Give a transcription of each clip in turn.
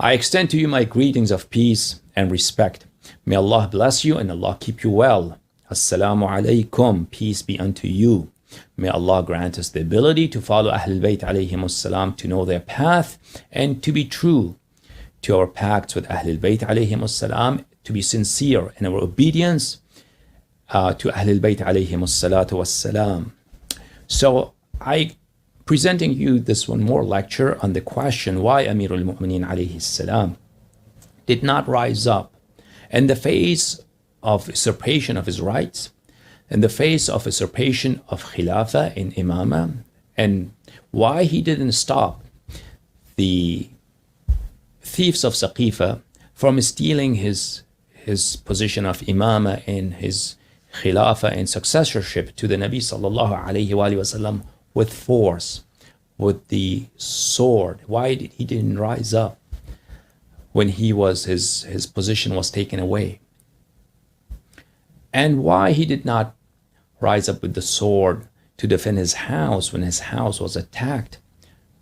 I extend to you my greetings of peace and respect. May Allah bless you and Allah keep you well. Assalamu alaikum, peace be unto you. May Allah grant us the ability to follow Ahlul Bayt alayhim as-salam, to know their path and to be true to our pacts with Ahlul Bayt alayhim as-salam, to be sincere in our obedience to Ahlul Bayt alayhim as-salatu was-salam. So I presenting you this one more lecture on the question why Amirul Mu'mineen alayhi salam did not rise up in the face of usurpation of his rights, in the face of usurpation of Khilafah in Imama, and why he didn't stop the thieves of Saqifa from stealing his position of Imama and his Khilafah and successorship to the Nabi sallallahu alayhi wa sallam with force, with the sword. Why did he didn't rise up when his position was taken away? And why he did not rise up with the sword to defend his house when his house was attacked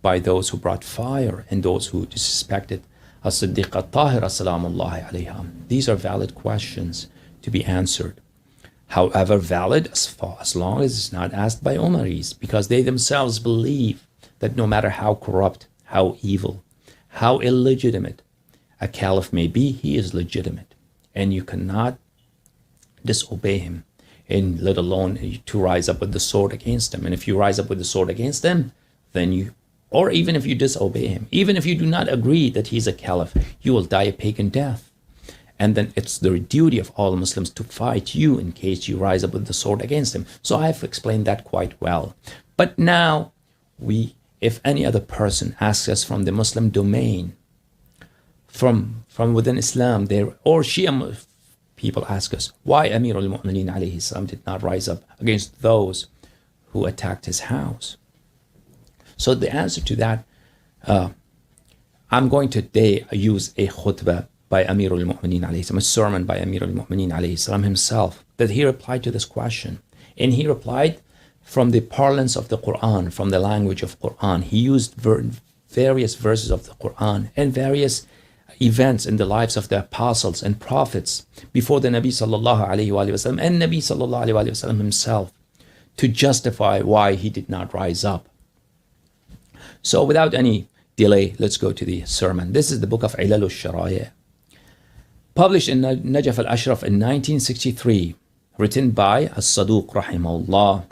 by those who brought fire and those who disrespected As-Siddiqa Tahira salamullahi alayha. These are valid questions to be answered. However, valid as long as it's not asked by Umaris, because they themselves believe that no matter how corrupt, how evil, how illegitimate a caliph may be, he is legitimate. And you cannot disobey him, and let alone to rise up with the sword against him. And if you rise up with the sword against him, then you, or even if you disobey him, even if you do not agree that he's a caliph, you will die a pagan death. And then it's the duty of all Muslims to fight you in case you rise up with the sword against him. So I've explained that quite well. But now, if any other person asks us from the Muslim domain, from within Islam, or Shia people ask us, why Amir al-Mu'mineen alayhi salam did not rise up against those who attacked his house? So the answer to that, I'm going to today use a khutbah by Amir al-Mu'mineen alayhi salam, a sermon by Amir al-Mu'mineen alayhi salam himself, that he replied to this question. And he replied from the parlance of the Quran, from the language of Quran. He used various verses of the Quran and various events in the lives of the apostles and prophets before the Nabi sallallahu alayhi wa sallam and Nabi sallallahu alayhi wa sallam himself to justify why he did not rise up. So without any delay, let's go to the sermon. This is the book of Ilal al-Sharaya, published in Najaf al-Ashraf in 1963, written by As-Saduq rahimahullah.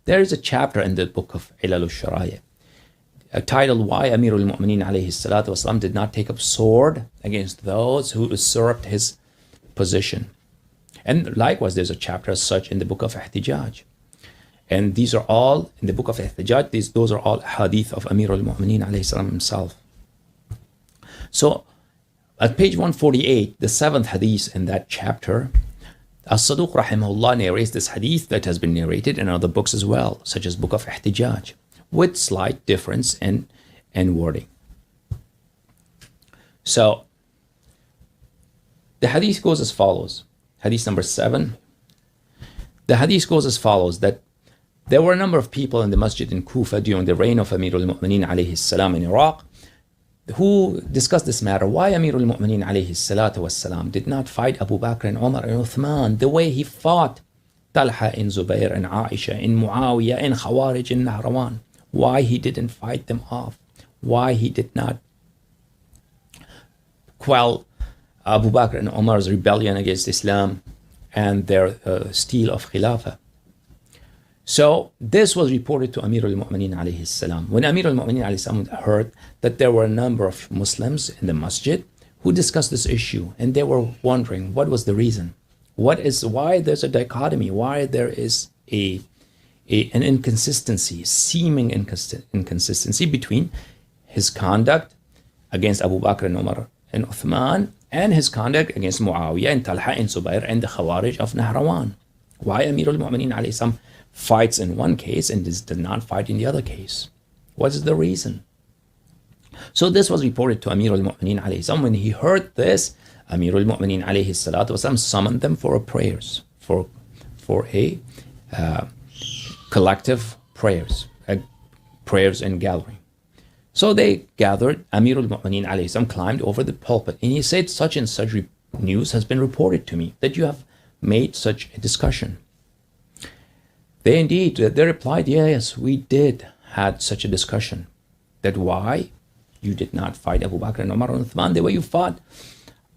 There is a chapter in the book of Ilal al-Sharaya titled Why Amir al-Mu'mineen alayhi salatu wasalam did not take up sword against those who usurped his position. And likewise, there's a chapter as such in the book of Ihtijaj. And these are all, in the book of Ihtijaj, those are all hadith of Amir al-Mu'mineen alayhi salam himself. So, at page 148, the seventh hadith in that chapter, As-Saduq rahimahullah narrates this hadith that has been narrated in other books as well, such as book of Ihtijaj, with slight difference in wording. So, the hadith goes as follows. Hadith number 7. The hadith goes as follows, that there were a number of people in the masjid in Kufa during the reign of Amir al-Mu'mineen alayhi salam in Iraq, who discussed this matter. Why Amir al-Mu'mineen alayhi salatu was-salam did not fight Abu Bakr and Umar and Uthman the way he fought Talha and Zubair and Aisha and Muawiyah and Khawarij and Nahrawan. Why he didn't fight them off. Why he did not quell Abu Bakr and Umar's rebellion against Islam and their steal of Khilafah. So this was reported to Amir al-Mu'mineen alayhi salam. When Amir al-Mu'mineen alayhi salam heard that there were a number of Muslims in the masjid who discussed this issue, and they were wondering what was the reason. Why there's a dichotomy, why there is an inconsistency, seeming inconsistency between his conduct against Abu Bakr and Umar and Uthman and his conduct against Muawiyah and Talha and Zubair and the Khawarij of Nahrawan. Why Amir al-Mu'mineen alayhi salam fights in one case and did not fight in the other case? What is the reason? So this was reported to Amir al-Mu'mineen alayhi salam. When he heard this, Amir al-Mu'mineen alayhi salatu wasalam summoned them for prayers, for a collective prayers in gathering. So they gathered. Amir al-Mu'mineen alayhi salam climbed over the pulpit and he said, such and such news has been reported to me that you have made such a discussion. They replied, yes, we did had such a discussion. That why you did not fight Abu Bakr and Umar and Uthman the way you fought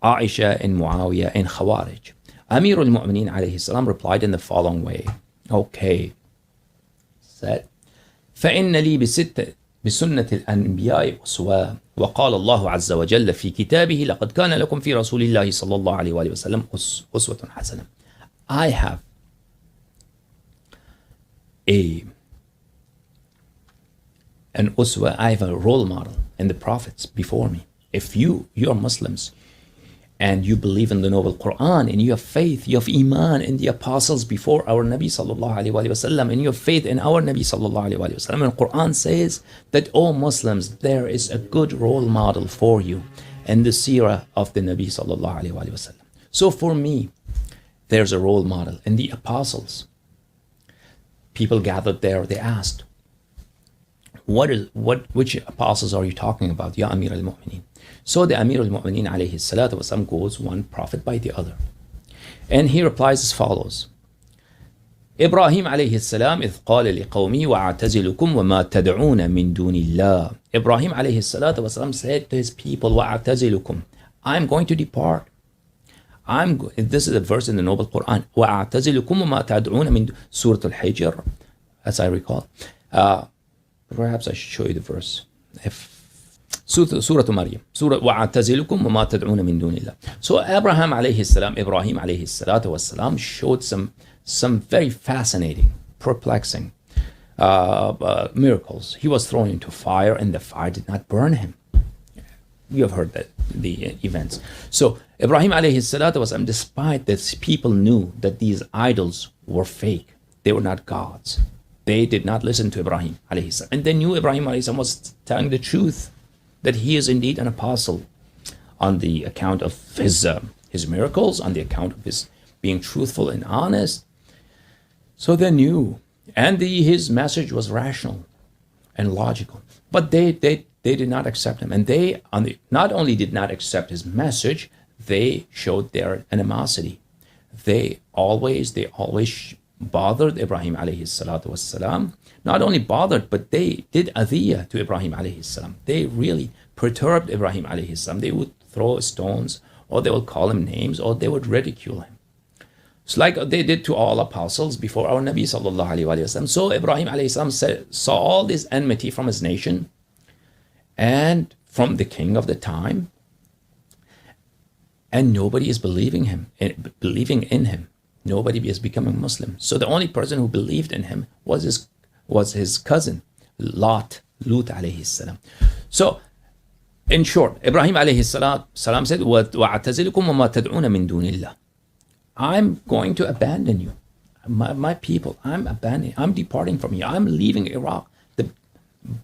Aisha and Muawiyah and Khawarij. Amir al-Mu'mineen alayhi salam replied in the following way. Okay. Said, فَإِنَّ لِي بسنة الأنبياء أسوة وقال الله عز وجل في كتابه لقد كان لكم في رسول الله صلى الله عليه وآله وسلم أسوة حسنة. I have an uswa, I have a role model in the prophets before me. If you are Muslims and you believe in the noble Quran and you have faith, you have iman in the apostles before our Nabi sallallahu alaihi wasallam, and you have faith in our Nabi sallallahu alaihi wasallam, and the Quran says that, oh Muslims, there is a good role model for you in the seerah of the Nabi sallallahu alaihi wasallam. So for me, there's a role model in the apostles. People gathered there, they asked, which apostles are you talking about, Ya Amir al-Mu'mineen? So the Amir al-Mu'mineen alayhi salatu wasalam goes one prophet by the other. And he replies as follows. Ibrahim alayhi salam إذ قال لقومي وأعتزلكم وما تدعون من دون الله. Ibrahim alayhi salatu wasalam said to his people, وأعتزلكم, I'm going to depart. This is a verse in the noble Quran. وأعتزلكم وما تدعون من Surah Al-Hijr, as I recall. Perhaps I should show you the verse. Surah Maryam. Surah وَأَعْتَزِلُكُمْ وَمَا تَدْعُونَ مِن دُونِ اللَّهِ. So Ibrahim alayhi salatu wasalam showed some very fascinating, perplexing miracles. He was thrown into fire and the fire did not burn him. You have heard the events. So Ibrahim alayhi salatu wasalam, despite that people knew that these idols were fake, they were not gods, they did not listen to Ibrahim alayhi salam. And they knew Ibrahim alayhi salam was telling the truth, that he is indeed an apostle on the account of his miracles, on the account of his being truthful and honest. So they knew, and his message was rational and logical. But they did not accept him, and they not only did not accept his message, they showed their animosity. They always bothered Ibrahim alayhi salatu wassalam. Not only bothered, but they did adiyah to Ibrahim alayhi salam. They really perturbed Ibrahim alayhi salam. They would throw stones, or they would call him names, or they would ridicule him. It's like they did to all apostles before our Nabi sallallahu alayhi wa sallam. So Ibrahim alayhi salam saw all this enmity from his nation and from the king of the time, and nobody is believing in him. Nobody is becoming Muslim. So the only person who believed in him was his cousin, Lut alayhi salam. So, in short, Ibrahim alayhi salam said, وَأَعْتَزِلُكُمْ وَمَا تَدْعُونَ مِن دُونِ اللَّهِ. I'm going to abandon you. My people, I'm departing from you. I'm leaving Iraq, the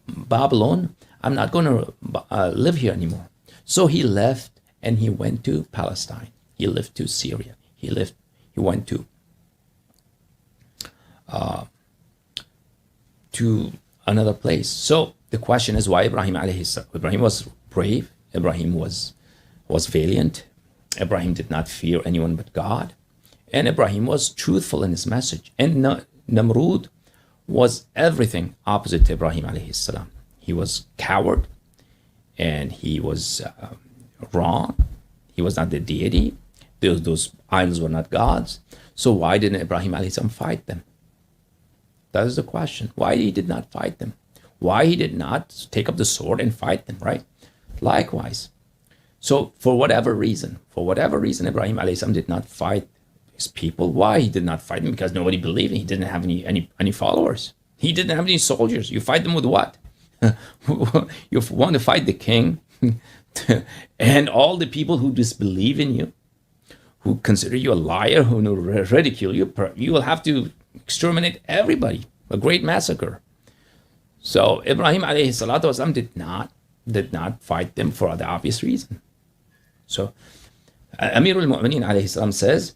Babylon. I'm not going to live here anymore. So he left and he went to Palestine. He lived to Syria. He went to another place. So the question is, why Ibrahim alayhi salam? Ibrahim was brave. Ibrahim was valiant. Ibrahim did not fear anyone but God. And Ibrahim was truthful in his message. And Namrud was everything opposite to Ibrahim alayhi salam. He was coward, and he was wrong. He was not the deity. Those idols were not gods. So why didn't Ibrahim alayhi salam fight them? That is the question. Why he did not fight them? Why he did not take up the sword and fight them, right? Likewise. So for whatever reason, Ibrahim alayhi salam did not fight his people. Why he did not fight them? Because nobody believed him. He didn't have any followers. He didn't have any soldiers. You fight them with what? You want to fight the king and all the people who disbelieve in you, who consider you a liar, who ridicule you. You will have to exterminate everybody. A great massacre. So Ibrahim alayhi salatu wasalam did not fight them for the obvious reason. So Amir al-Mu'mineen alayhi salam says,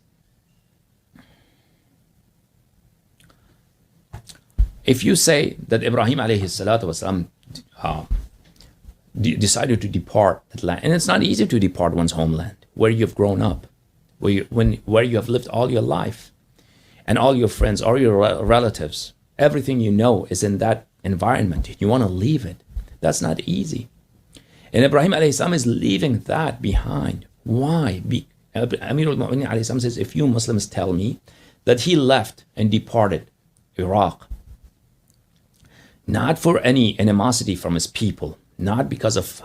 if you say that Ibrahim alayhi salatu wasalam decided to depart that land. And it's not easy to depart one's homeland, where you've grown up, where you have lived all your life, and all your friends, all your relatives, everything you know is in that environment. You want to leave it. That's not easy. And Ibrahim alayhi salam is leaving that behind. Why? Amir al-Mu'minin alayhi salam says, if you Muslims tell me that he left and departed Iraq, not for any animosity from his people, not because of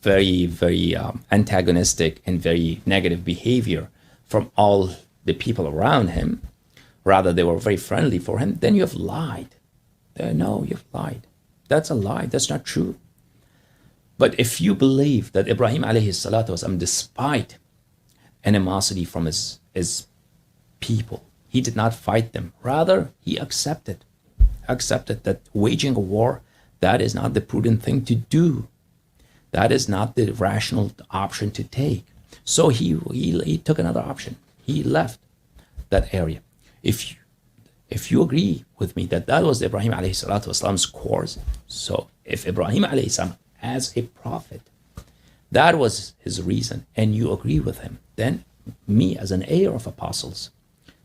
very antagonistic and very negative behavior from all the people around him, rather they were very friendly for him, then you have lied. No, you've lied. That's a lie. That's not true. But if you believe that Ibrahim alayhi salatu wasalam, despite animosity from his people, he did not fight them. Rather, he accepted that waging a war, that is not the prudent thing to do. That is not the rational option to take. So he took another option. He left that area. If you agree with me that was Ibrahim alayhi salatu wasalam's course, so if Ibrahim alayhi salam as a prophet, that was his reason, and you agree with him, then me as an heir of apostles,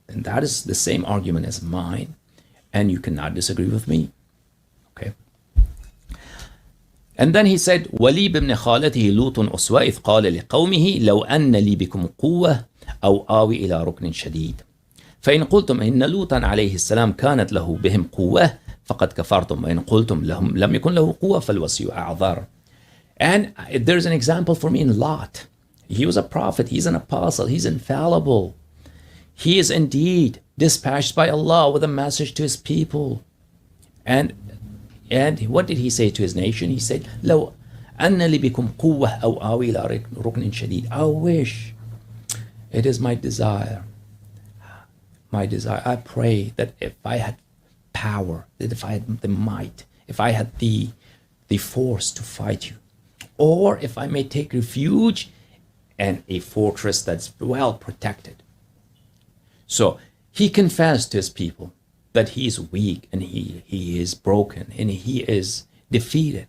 then that is the same argument as mine, and you cannot disagree with me. Okay. And then he said, وَلِي بِابْنِ خَالَتِهِ لُوطٌ أُسْوَى إِذْ قَالَ لِقَوْمِهِ لَوْ أَنَّ لِي بِكُمْ قُوَّةً أَوْ آوِي إِلَى رُكْنٍ شَدِيدٍ فإن قلتم إن لوطا عليه السلام كانت له بهم قوة فقد كفرتم وإن قلتم لم يكن له قوة فالوصي أعذر. And there's an example for me in Lot. He was a prophet, he's an apostle, he's infallible. He is indeed dispatched by Allah with a message to his people. And what did he say to his nation? He said, لو أن لي بكم قوة أو آوي إلى ركن شديد. I wish, it is my desire, I pray that if I had power, that if I had the might, if I had the force to fight you, or if I may take refuge in a fortress that's well protected. So he confessed to his people that he is weak and he is broken and he is defeated.